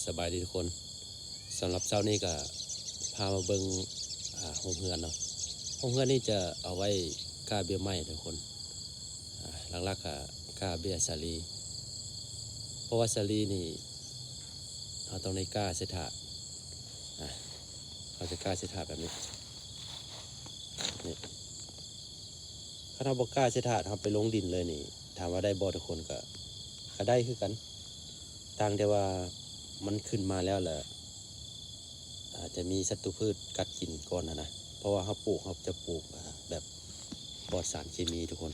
สบายดีทุกคนสำหรับเช้านี้ก็พามาเบิ่งโฮมเฮือนเนาะโฮมเฮือนนี่จะเอาไว้กาเบี้ยไม้ทุกคนหลักๆก็กาเบี้ยสาลีเพราะว่าสาลีนี่เราต้องในกาเสถาเราจะกาเสถาแบบนี้นี่ถ้าเราบอกกาเสถาทำไปลงดินเลยนี่ถามว่าได้บ่ทุกคนก็ได้คือกันต่างแต่ว่ามันขึ้นมาแล้วแหละอาจจะมีศัตรูพืชกัดกินก่อนนะเพราะว่าเขาจะปลูกแบบปลอดสารเคมีทุกคน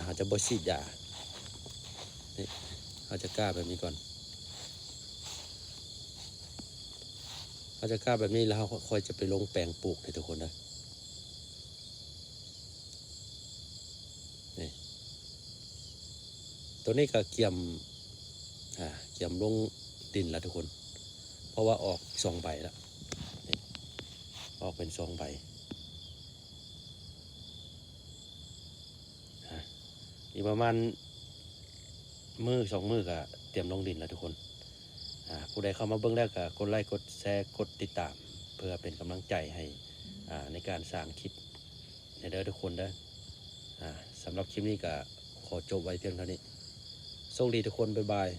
เขาจะบ่ฉีดยานี่เขาจะกล้าแบบนี้ก่อนเขาจะกล้าแบบนี้แล้วเขาค่อยจะไปลงแปลงปลูกเลยทุกคนนะนี่ตัวนี้ก็เกี่ยมลงดินแล้วทุกคนเพราะว่าออก2 ใบแล้วนี่ออกเป็น2 ใบอีกประมาณ2 มื้อก็เตรียมลงดินแล้วทุกคนผู้ใดเข้ามาเบิ่งแล้วก็กดไลค์กดแชร์กดติดตามเพื่อเป็นกำลังใจให้ในการสร้างคลิปในเด้อทุกคนเด้อสำหรับคลิปนี้ก็ขอจบไว้เพียงเท่านี้โชคดีทุกคนบ๊ายบาย